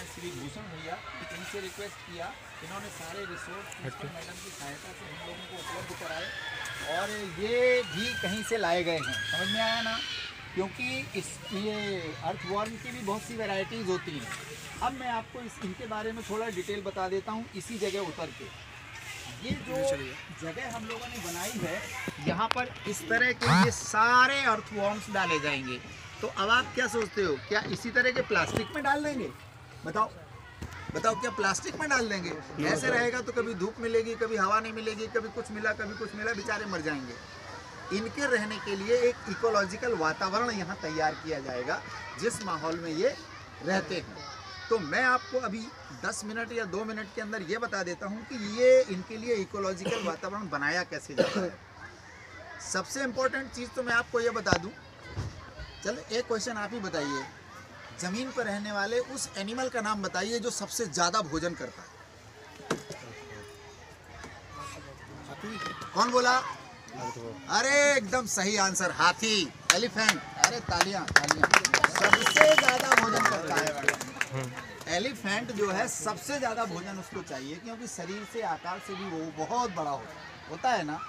श्री भूषण भैया, इनसे रिक्वेस्ट किया, इन्होंने सारे रिसोर्स प्रिंसिपल मैडम की सहायता से हम लोगों को उपलब्ध कराए और ये भी कहीं से लाए गए हैं, समझ में आया ना। क्योंकि ये अर्थवॉर्म की भी बहुत सी वैरायटीज़ होती हैं। अब मैं आपको इनके बारे में थोड़ा डिटेल बता देता हूँ इसी जगह उतर के। ये जो जगह हम लोगों ने बनाई है, यहाँ पर इस तरह के ये सारे अर्थवॉर्म्स डाले जाएंगे। तो अब आप क्या सोचते हो, क्या इसी तरह के प्लास्टिक में डाल देंगे? बताओ बताओ, क्या प्लास्टिक में डाल देंगे? ऐसे रहेगा तो कभी धूप मिलेगी, कभी हवा नहीं मिलेगी, कभी कुछ मिला कभी कुछ मिला, बेचारे मर जाएंगे। इनके रहने के लिए एक इकोलॉजिकल वातावरण यहाँ तैयार किया जाएगा जिस माहौल में ये रहते हैं। तो मैं आपको अभी 10 मिनट या 2 मिनट के अंदर ये बता देता हूँ कि ये इनके लिए इकोलॉजिकल वातावरण बनाया कैसे जाता है। सबसे इम्पोर्टेंट चीज़ तो मैं आपको ये बता दूँ। चलो एक क्वेश्चन आप ही बताइए, ज़मीन पर रहने वाले उस एनिमल का नाम बताइए जो सबसे ज़्यादा भोजन करता है। कौन बोला? अरे एकदम सही आंसर, हाथी, एलिफेंट। अरे तालियां तालियां, सबसे ज़्यादा भोजन करता है। एलिफेंट जो है सबसे ज़्यादा भोजन उसको चाहिए, क्योंकि शरीर से आकार से भी वो बहुत बड़ा होता है ना।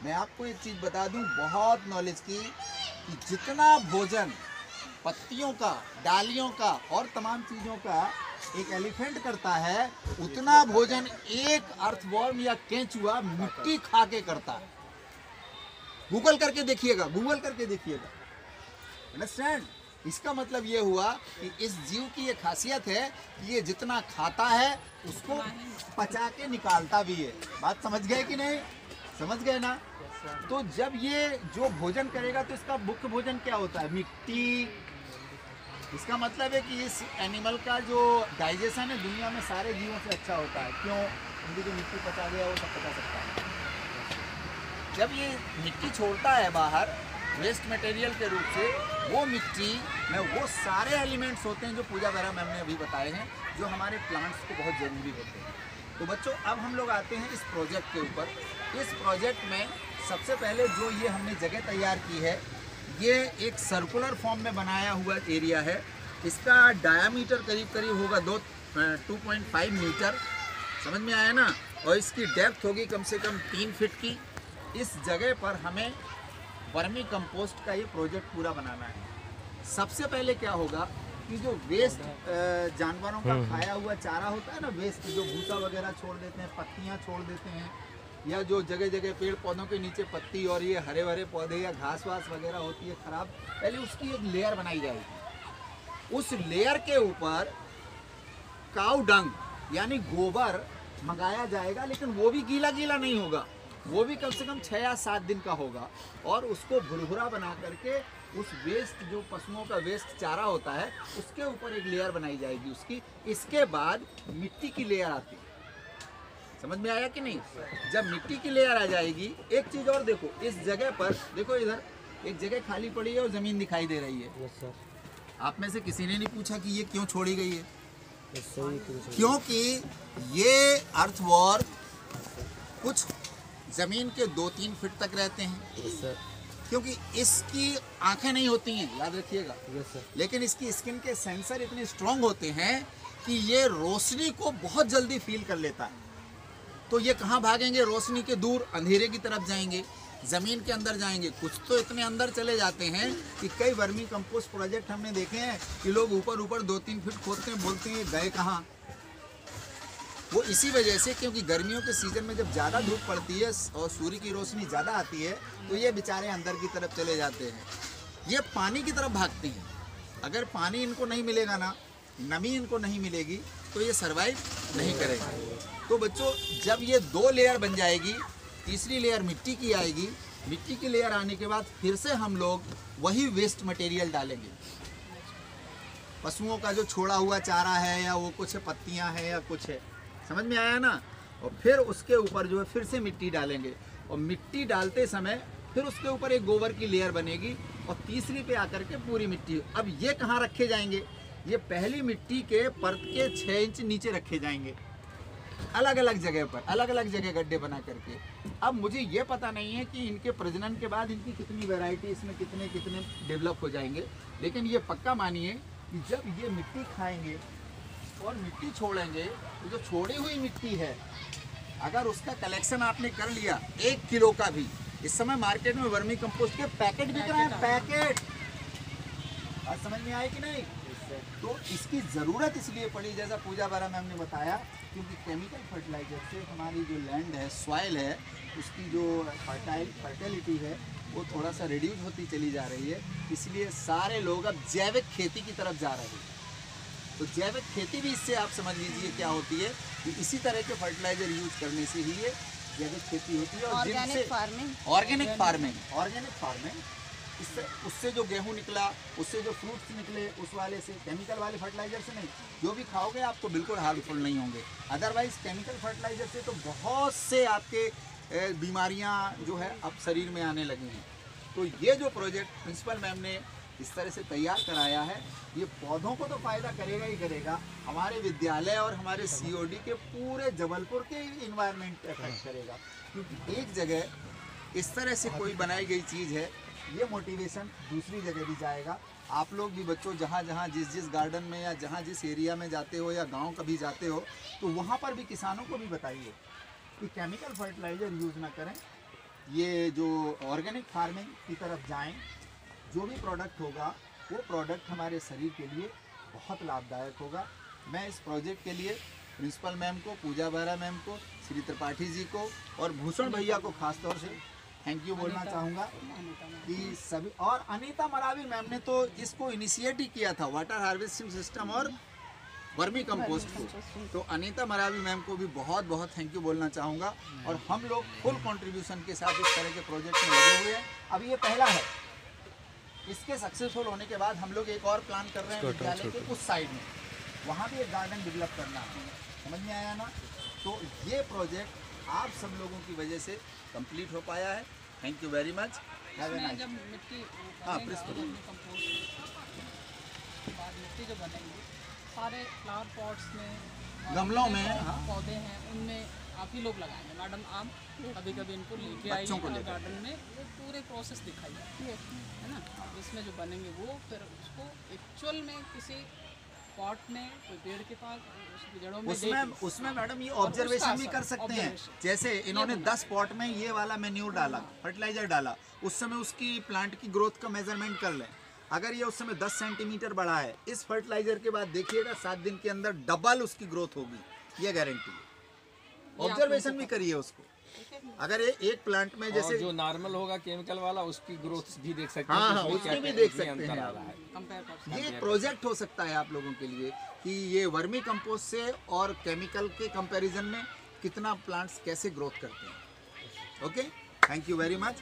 मैं आपको एक चीज़ बता दूं बहुत नॉलेज की, कि जितना भोजन पत्तियों का, डालियों का और तमाम चीज़ों का एक एलिफेंट करता है, उतना भोजन एक अर्थवॉर्म या केंचुआ मिट्टी खा के करता है। गूगल करके देखिएगा, गूगल करके देखिएगा। अंडरस्टैंड? इसका मतलब ये हुआ कि इस जीव की ये खासियत है कि ये जितना खाता है उसको पचा के निकालता भी है। बात समझ गए कि नहीं? समझ गए ना? तो जब ये जो भोजन करेगा तो इसका मुख्य भोजन क्या होता है? मिट्टी। इसका मतलब है कि इस एनिमल का जो डाइजेशन है दुनिया में सारे जीवों से अच्छा होता है। क्यों? क्योंकि जो मिट्टी पचा गया वो सब पचा सकता है। जब ये मिट्टी छोड़ता है बाहर वेस्ट मटेरियल के रूप से, वो मिट्टी में वो सारे एलिमेंट्स होते हैं जो पूजा वगैरह मैम ने अभी बताए हैं, जो हमारे प्लांट्स को बहुत ज़रूरी होते हैं। तो बच्चों अब हम लोग आते हैं इस प्रोजेक्ट के ऊपर। इस प्रोजेक्ट में सबसे पहले जो ये हमने जगह तैयार की है, ये एक सर्कुलर फॉर्म में बनाया हुआ एरिया है। इसका डायामीटर करीब करीब होगा 2.5 मीटर, समझ में आया ना। और इसकी डेप्थ होगी कम से कम 3 फीट की। इस जगह पर हमें वर्मी कंपोस्ट का ये प्रोजेक्ट पूरा बनाना है। सबसे पहले क्या होगा कि जो वेस्ट जानवरों का खाया हुआ चारा होता है ना, वेस्ट जो भूसा वगैरह छोड़ देते हैं, पत्तियां छोड़ देते हैं, या जो जगह जगह पेड़ पौधों के नीचे पत्ती और ये हरे भरे पौधे या घास वास वगैरह होती है खराब, पहले उसकी एक लेयर बनाई जाएगी। उस लेयर के ऊपर काऊ डंग यानी गोबर मंगाया जाएगा, लेकिन वो भी गीला गीला नहीं होगा, वो भी कम से कम 6 या 7 दिन का होगा। और उसको भुरभुरा बना करके उस वेस्ट जो पशुओं का वेस्ट चारा होता है उसके ऊपर एक लेयर बनाई जाएगी उसकी। इसके बाद मिट्टी की लेयर आती है। समझ में आया कि नहीं? जब मिट्टी की लेयर आ जाएगी, एक चीज़ और देखो, इस जगह पर देखो, इधर एक जगह खाली पड़ी है और ज़मीन दिखाई दे रही है। आप में से किसी ने नहीं पूछा कि ये क्यों छोड़ी गई है? क्योंकि ये अर्थवॉर्म कुछ ज़मीन के 2-3 फीट तक रहते हैं, क्योंकि इसकी आंखें नहीं होती हैं, याद रखिएगा। लेकिन इसकी स्किन के सेंसर इतने स्ट्रॉन्ग होते हैं कि ये रोशनी को बहुत जल्दी फील कर लेता है। तो ये कहाँ भागेंगे? रोशनी के दूर, अंधेरे की तरफ जाएंगे, ज़मीन के अंदर जाएंगे। कुछ तो इतने अंदर चले जाते हैं कि कई वर्मी कंपोस्ट प्रोजेक्ट हमने देखे हैं कि लोग ऊपर 2-3 फीट खोदते हैं, बोलते हैं गए कहाँ। वो इसी वजह से, क्योंकि गर्मियों के सीज़न में जब ज़्यादा धूप पड़ती है और सूर्य की रोशनी ज़्यादा आती है, तो ये बेचारे अंदर की तरफ चले जाते हैं। ये पानी की तरफ भागते हैं। अगर पानी इनको नहीं मिलेगा ना, नमी इनको नहीं मिलेगी, तो ये सरवाइव नहीं करेगा। तो बच्चों जब ये 2 लेयर बन जाएगी, तीसरी लेयर मिट्टी की आएगी। मिट्टी की लेयर आने के बाद फिर से हम लोग वही वेस्ट मटेरियल डालेंगे। पशुओं का जो छोड़ा हुआ चारा है, या वो कुछ पत्तियां हैं या कुछ है, समझ में आया ना। और फिर उसके ऊपर जो है फिर से मिट्टी डालेंगे, और मिट्टी डालते समय फिर उसके ऊपर एक गोबर की लेयर बनेगी, और तीसरी पे आकर के पूरी मिट्टी। अब ये कहाँ रखे जाएंगे? ये पहली मिट्टी के परत के 6 इंच नीचे रखे जाएंगे, अलग अलग जगह पर, अलग अलग जगह गड्ढे बना करके। अब मुझे ये पता नहीं है कि इनके प्रजनन के बाद इनकी कितनी वैरायटी, इसमें कितने कितने डेवलप हो जाएंगे, लेकिन ये पक्का मानिए कि जब ये मिट्टी खाएंगे और मिट्टी छोड़ेंगे तो जो छोड़ी हुई मिट्टी है, अगर उसका कलेक्शन आपने कर लिया 1 किलो का भी, इस समय मार्केट में वर्मी कंपोस्ट के पैकेट बिक रहे हैं, पैकेट। बात समझ में आए कि नहीं? तो इसकी ज़रूरत इसलिए पड़ी, जैसा पूजा बारा मैम ने बताया, क्योंकि केमिकल फर्टिलाइजर से हमारी जो लैंड है, सॉइल है, उसकी जो फर्टिलिटी है वो थोड़ा सा रिड्यूस होती चली जा रही है। इसलिए सारे लोग अब जैविक खेती की तरफ जा रहे हैं। तो जैविक खेती भी इससे आप समझ लीजिए क्या होती है कि इसी तरह के फर्टिलाइजर यूज करने से ही ये जैविक खेती होती है। और ऑर्गेनिक फार्मिंग इससे, उससे जो गेहूं निकला, उससे जो फ्रूट्स निकले, उस वाले से, केमिकल वाले फर्टिलाइजर से नहीं। जो भी खाओगे आपको बिल्कुल हार्मफुल नहीं होंगे। अदरवाइज केमिकल फर्टिलाइजर से तो बहुत से आपके बीमारियां जो है अब शरीर में आने लगी हैं। तो ये जो प्रोजेक्ट प्रिंसिपल मैम ने इस तरह से तैयार कराया है, ये पौधों को तो फ़ायदा करेगा ही करेगा, हमारे विद्यालय और हमारे COD के पूरे जबलपुर के इन्वायरमेंट अफेक्ट करेगा। क्योंकि एक जगह इस तरह से कोई बनाई गई चीज़ है, ये मोटिवेशन दूसरी जगह भी जाएगा। आप लोग भी बच्चों जहाँ जहाँ जिस गार्डन में या जहाँ जिस एरिया में जाते हो या गांव कभी जाते हो, तो वहाँ पर भी किसानों को भी बताइए कि केमिकल फर्टिलाइज़र यूज़ ना करें, ये जो ऑर्गेनिक फार्मिंग की तरफ जाएं। जो भी प्रोडक्ट होगा वो प्रोडक्ट हमारे शरीर के लिए बहुत लाभदायक होगा। मैं इस प्रोजेक्ट के लिए प्रिंसिपल मैम को, पूजा बारा मैम को, श्री त्रिपाठी जी को और भूषण भैया को खास तौर से थैंक यू बोलना चाहूँगा कि सभी, और अनीता मरावी मैम ने तो इसको इनिशिएट ही किया था, वाटर हार्वेस्टिंग सिस्टम और वर्मी कंपोस्ट को। तो अनीता मरावी मैम को भी बहुत बहुत थैंक यू बोलना चाहूँगा। और हम लोग फुल कंट्रीब्यूशन के साथ इस तरह के प्रोजेक्ट में लगे हुए हैं। अब ये पहला है, इसके सक्सेसफुल होने के बाद हम लोग एक और प्लान कर रहे हैं विद्यालय के उस साइड में, वहाँ भी एक गार्डन डेवलप करना है। समझ में आया ना? तो ये प्रोजेक्ट आप सब लोगों की वजह से कंप्लीट हो पाया है। Thank you very much. जब मिट्टी मिट्टी जो बनेंगी सारे फ्लावर पॉट्स में, गमलों में पौधे हैं, उनमें आप ही लोग लगाएंगे मैडम? आप कभी कभी इनको लेके आइए और गार्डन में वो पूरे प्रोसेस दिखाइए, है ना? इसमें जो बनेंगे वो फिर उसको एक्चुअल में किसी पॉट में कोई पेड़ के पास उसकी जड़ों में उसमें मैडम ये ऑब्जर्वेशन भी कर सकते हैं। जैसे इन्होंने 10 पॉट में ये वाला मेन्यूर डाला, फर्टिलाइजर डाला, उस समय उसकी प्लांट की ग्रोथ का मेजरमेंट कर लें। अगर ये उस समय 10 सेंटीमीटर बढ़ा है, इस फर्टिलाइजर के बाद देखिएगा 7 दिन के अंदर डबल उसकी ग्रोथ होगी, ये गारंटी है। ऑब्जर्वेशन भी करिए उसको। अगर ये एक प्लांट में जैसे जो नॉर्मल होगा केमिकल वाला, उसकी ग्रोथ भी देख सकते हैं। हैं। हाँ, उसको भी देख सकते हैं। ये प्रोजेक्ट हो सकता है आप लोगों के लिए कि ये वर्मी कंपोस्ट से और केमिकल के कंपैरिजन में कितना प्लांट्स कैसे ग्रोथ करते हैं। Okay, thank you very much.